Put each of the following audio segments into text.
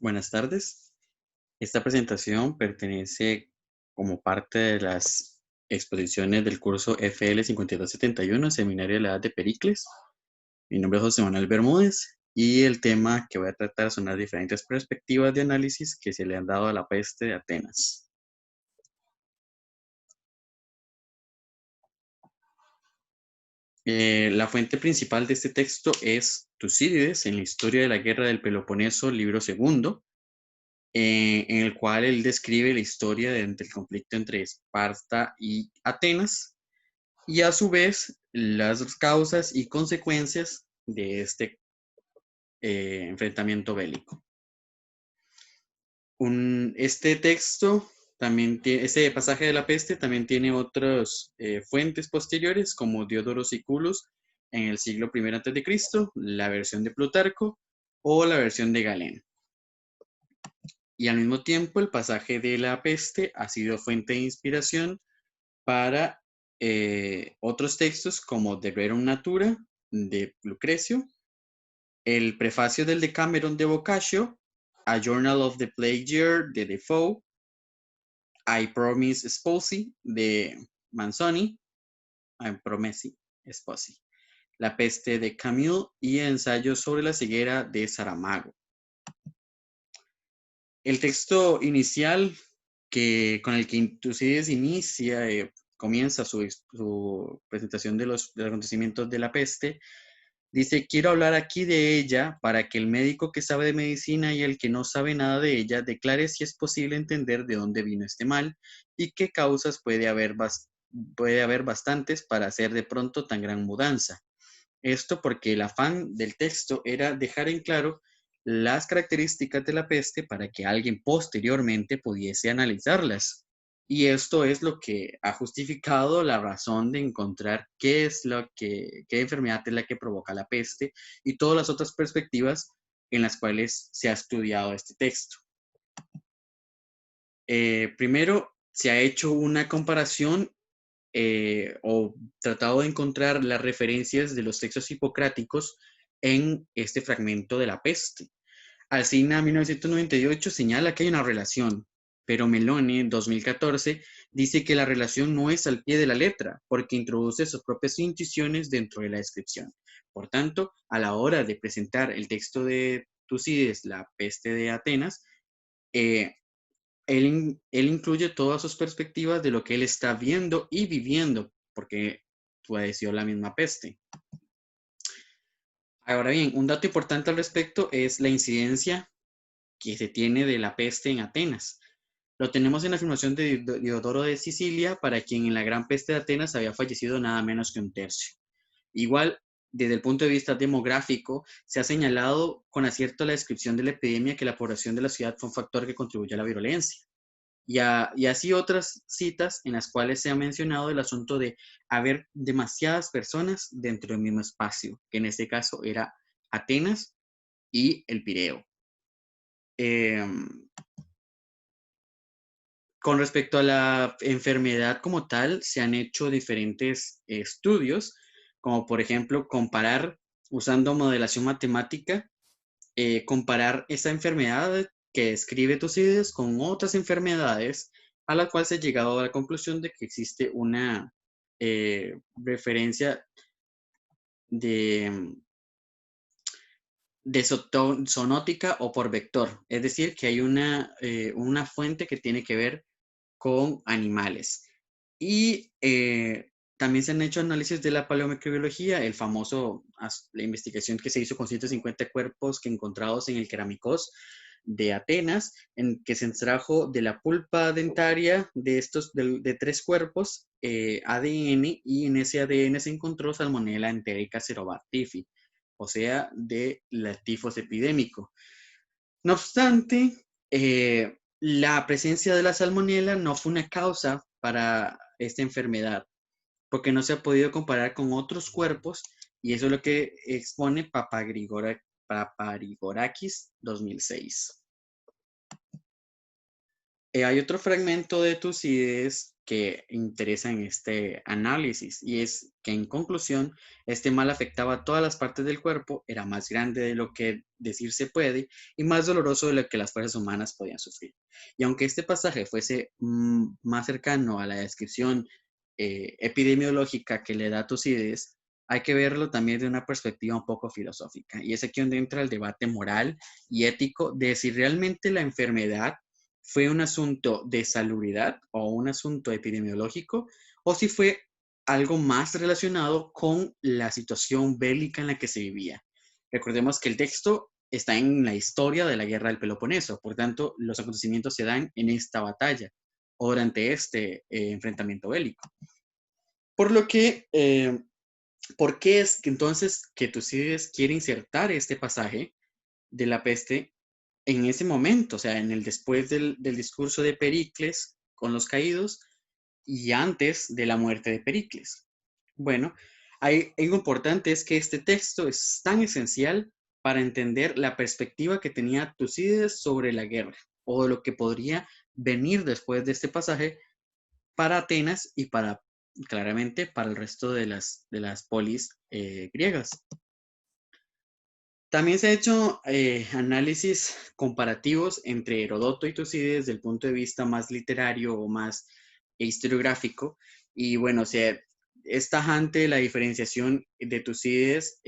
Buenas tardes. Esta presentación pertenece como parte de las exposiciones del curso FL 5271, Seminario de la Edad de Pericles. Mi nombre es José Manuel Bermúdez y el tema que voy a tratar son las diferentes perspectivas de análisis que se le han dado a la peste de Atenas. La fuente principal de este texto es Tucídides en la Historia de la Guerra del Peloponeso, libro segundo, en el cual él describe la historia del conflicto entre Esparta y Atenas y a su vez las causas y consecuencias de este enfrentamiento bélico. Este texto también tiene, este pasaje de la peste también tiene otras fuentes posteriores como Diodoro Siculus en el siglo I a.C., la versión de Plutarco o la versión de Galeno. Y al mismo tiempo el pasaje de la peste ha sido fuente de inspiración para otros textos como De Rerum Natura de Lucrecio, el prefacio del Decameron de Boccaccio, A Journal of the Plague Year de Defoe, I Promise Sposi de Manzoni, I Promessi Sposi, La peste de Camus y Ensayos sobre la ceguera de Saramago. El texto inicial con el que Tucídides inicia, comienza su presentación de los acontecimientos de la peste, dice: quiero hablar aquí de ella para que el médico que sabe de medicina y el que no sabe nada de ella declare si es posible entender de dónde vino este mal y qué causas puede haber bastantes para hacer de pronto tan gran mudanza. Esto porque el afán del texto era dejar en claro las características de la peste para que alguien posteriormente pudiese analizarlas. Y esto es lo que ha justificado la razón de encontrar qué enfermedad es la que provoca la peste y todas las otras perspectivas en las cuales se ha estudiado este texto. Primero, se ha hecho una comparación o tratado de encontrar las referencias de los textos hipocráticos en este fragmento de la peste. Alsina, 1998, señala que hay una relación, pero Meloni, en 2014, dice que la relación no es al pie de la letra, porque introduce sus propias intuiciones dentro de la descripción. Por tanto, a la hora de presentar el texto de Tucídides, La peste de Atenas, eh, él incluye todas sus perspectivas de lo que él está viendo y viviendo, porque padeció la misma peste. Ahora bien, un dato importante al respecto es la incidencia que se tiene de la peste en Atenas. Lo tenemos en la afirmación de Diodoro de Sicilia, para quien en la gran peste de Atenas había fallecido nada menos que un tercio. Igual, desde el punto de vista demográfico, se ha señalado con acierto la descripción de la epidemia que la población de la ciudad fue un factor que contribuyó a la virulencia. Y así otras citas en las cuales se ha mencionado el asunto de haber demasiadas personas dentro del mismo espacio, que en este caso era Atenas y el Pireo. Con respecto a la enfermedad como tal, se han hecho diferentes estudios, como por ejemplo comparar, usando modelación matemática, comparar esa enfermedad que describe Tucídides con otras enfermedades, a la cual se ha llegado a la conclusión de que existe una referencia de, de zoonótica o por vector, es decir, que hay una fuente que tiene que ver con animales. Y también se han hecho análisis de la paleomicrobiología, la investigación que se hizo con 150 cuerpos que encontrados en el Keramikos de Atenas, en que se extrajo de la pulpa dentaria de 3 cuerpos ADN, y en ese ADN se encontró Salmonella enterica cerevisiae, o sea, de la tifos epidémico. No obstante, la presencia de la salmonela no fue una causa para esta enfermedad, porque no se ha podido comparar con otros cuerpos, y eso es lo que expone Paparigorakis 2006. Hay otro fragmento de Tucídides que interesa en este análisis, y es que en conclusión, este mal afectaba a todas las partes del cuerpo, era más grande de lo que decir se puede y más doloroso de lo que las fuerzas humanas podían sufrir. Y aunque este pasaje fuese más cercano a la descripción epidemiológica que le da Tucídides, hay que verlo también de una perspectiva un poco filosófica. Y es aquí donde entra el debate moral y ético de si realmente la enfermedad fue un asunto de salubridad o un asunto epidemiológico, o si fue algo más relacionado con la situación bélica en la que se vivía. Recordemos que el texto está en la historia de la guerra del Peloponeso, por tanto, los acontecimientos se dan en esta batalla o durante este enfrentamiento bélico. Por lo que, ¿por qué es que entonces que Tucídides quiere insertar este pasaje de la peste en ese momento, o sea, en el después del discurso de Pericles con los caídos y antes de la muerte de Pericles? Bueno, algo importante es que este texto es tan esencial para entender la perspectiva que tenía Tucídides sobre la guerra o de lo que podría venir después de este pasaje para Atenas y claramente, para el resto de las polis griegas. También se ha hecho análisis comparativos entre Herodoto y Tucídides desde el punto de vista más literario o más historiográfico. Y bueno, o sea, es tajante la diferenciación de Tucídides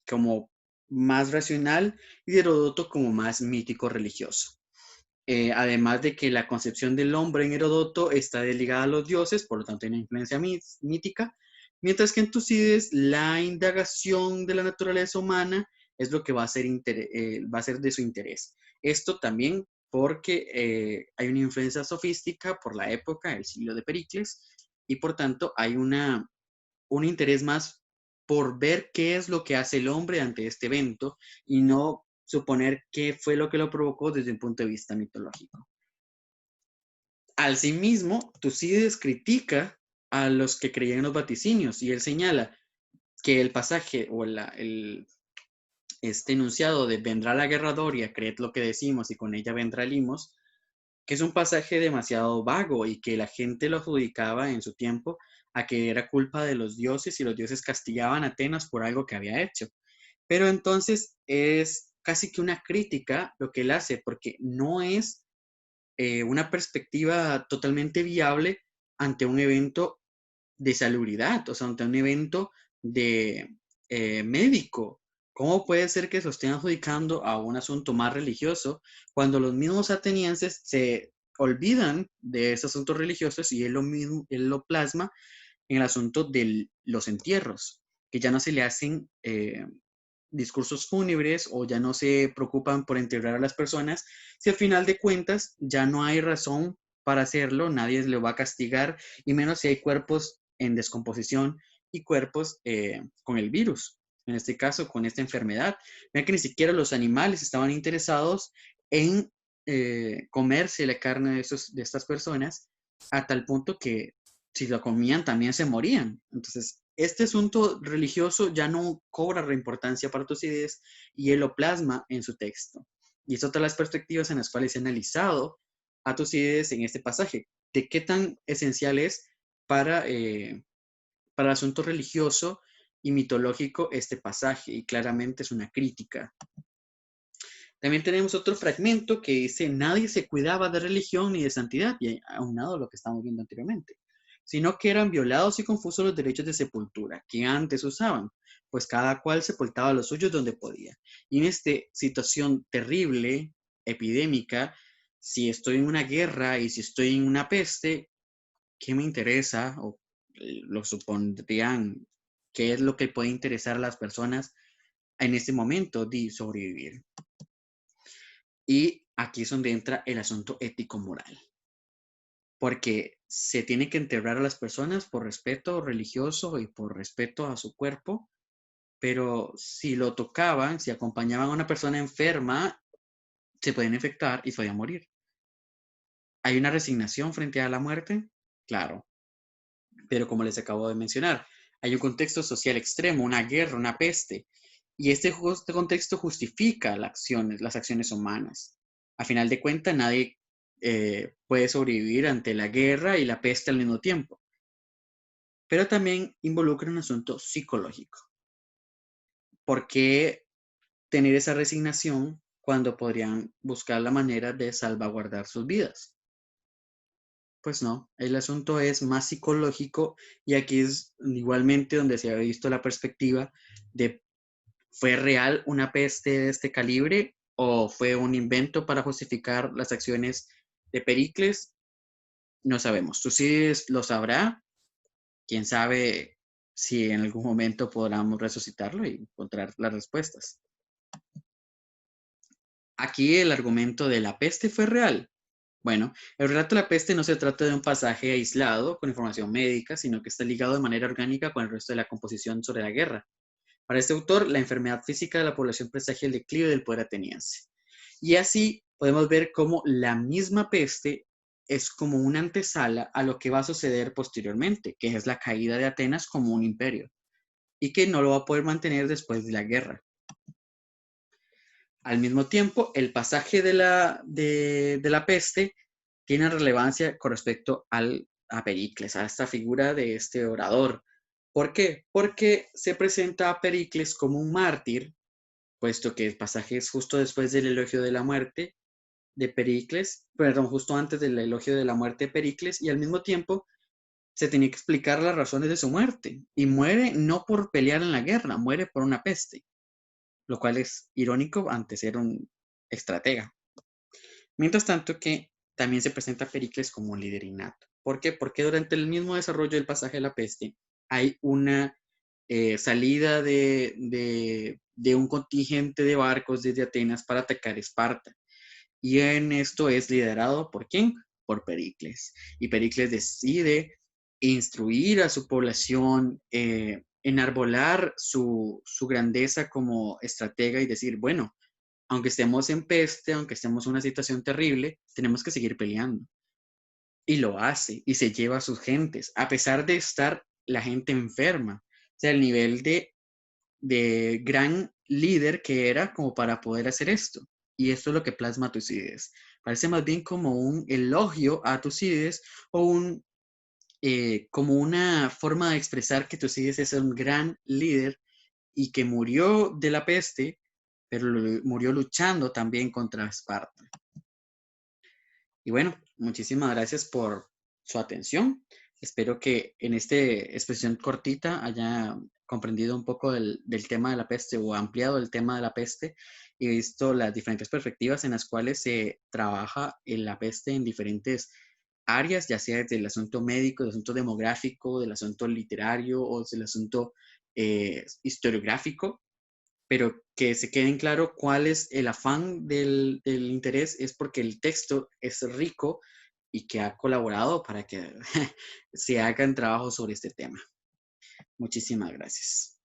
como más racional y de Herodoto como más mítico religioso. Además de que la concepción del hombre en Herodoto está desligada a los dioses, por lo tanto hay una influencia mítica, mientras que en Tucídides la indagación de la naturaleza humana es lo que va a ser de su interés. Esto también porque hay una influencia sofística por la época, el siglo de Pericles, y por tanto hay un interés más por ver qué es lo que hace el hombre ante este evento y no suponer qué fue lo que lo provocó desde un punto de vista mitológico. Asimismo, Tucídides critica a los que creían en los vaticinios y él señala que el pasaje o este enunciado de vendrá la guerra doria, creed lo que decimos y con ella vendrá limos, que es un pasaje demasiado vago y que la gente lo adjudicaba en su tiempo a que era culpa de los dioses y los dioses castigaban a Atenas por algo que había hecho. Pero entonces es casi que una crítica lo que él hace, porque no es una perspectiva totalmente viable ante un evento de salubridad, o sea, ante un evento de médico. ¿Cómo puede ser que se estén adjudicando a un asunto más religioso cuando los mismos atenienses se olvidan de esos asuntos religiosos y él lo mismo, él lo plasma en el asunto de los entierros, que ya no se le hacen discursos fúnebres o ya no se preocupan por enterrar a las personas, si al final de cuentas ya no hay razón para hacerlo, nadie le va a castigar, y menos si hay cuerpos en descomposición y cuerpos con el virus, en este caso con esta enfermedad. Vean que ni siquiera los animales estaban interesados en comerse la carne de estas personas, a tal punto que si lo comían también se morían. Entonces, este asunto religioso ya no cobra importancia para Tucídides y él lo plasma en su texto. Y es otra de las perspectivas en las cuales he analizado a Tucídides en este pasaje, de qué tan esencial es para el asunto religioso y mitológico este pasaje, y claramente es una crítica. También tenemos otro fragmento que dice, nadie se cuidaba de religión ni de santidad, y aunado a lo que estamos viendo anteriormente, sino que eran violados y confusos los derechos de sepultura que antes usaban, pues cada cual sepultaba a los suyos donde podía. Y en esta situación terrible, epidémica, si estoy en una guerra y si estoy en una peste, ¿qué me interesa? O lo supondrían, ¿qué es lo que puede interesar a las personas en este momento de sobrevivir? Y aquí es donde entra el asunto ético-moral, porque se tiene que enterrar a las personas por respeto religioso y por respeto a su cuerpo, pero si lo tocaban, si acompañaban a una persona enferma, se pueden infectar y podían morir. ¿Hay una resignación frente a la muerte? Claro, pero como les acabo de mencionar, hay un contexto social extremo, una guerra, una peste, y este contexto justifica las acciones humanas. A final de cuentas, nadie puede sobrevivir ante la guerra y la peste al mismo tiempo. Pero también involucra un asunto psicológico. ¿Por qué tener esa resignación cuando podrían buscar la manera de salvaguardar sus vidas? Pues no, el asunto es más psicológico y aquí es igualmente donde se ha visto la perspectiva de ¿fue real una peste de este calibre o fue un invento para justificar las acciones de Pericles? No sabemos. Tucídides lo sabrá. Quién sabe si en algún momento podamos resucitarlo y encontrar las respuestas. Aquí el argumento de la peste fue real. Bueno, el relato de la peste no se trata de un pasaje aislado con información médica, sino que está ligado de manera orgánica con el resto de la composición sobre la guerra. Para este autor, la enfermedad física de la población presagia el declive del poder ateniense. Y así podemos ver cómo la misma peste es como una antesala a lo que va a suceder posteriormente, que es la caída de Atenas como un imperio, y que no lo va a poder mantener después de la guerra. Al mismo tiempo, el pasaje de la peste tiene relevancia con respecto a Pericles, a esta figura de este orador. ¿Por qué? Porque se presenta a Pericles como un mártir, puesto que el pasaje es justo después del elogio de la muerte de Pericles, perdón, justo antes del elogio de la muerte de Pericles, y al mismo tiempo se tenía que explicar las razones de su muerte. Y muere no por pelear en la guerra, muere por una peste, lo cual es irónico ante ser un estratega. Mientras tanto que también se presenta a Pericles como un líder innato. ¿Por qué? Porque durante el mismo desarrollo del pasaje de la peste hay una salida de un contingente de barcos desde Atenas para atacar Esparta. Y en esto es liderado ¿por quién? Por Pericles. Y Pericles decide instruir a su población, enarbolar su grandeza como estratega y decir, bueno, aunque estemos en peste, aunque estemos en una situación terrible, tenemos que seguir peleando. Y lo hace y se lleva a sus gentes, a pesar de estar la gente enferma. O sea, el nivel de gran líder que era como para poder hacer esto. Y esto es lo que plasma Tucídides. Parece más bien como un elogio a Tucídides o como una forma de expresar que Tucídides es un gran líder y que murió de la peste, pero murió luchando también contra Esparta. Y bueno, muchísimas gracias por su atención. Espero que en esta exposición cortita haya comprendido un poco del tema de la peste o ampliado el tema de la peste y visto las diferentes perspectivas en las cuales se trabaja en la peste en diferentes áreas, ya sea desde el asunto médico, del asunto demográfico, del asunto literario o del asunto historiográfico, pero que se queden claro cuál es el afán del interés, es porque el texto es rico y que ha colaborado para que se hagan trabajos sobre este tema. Muchísimas gracias.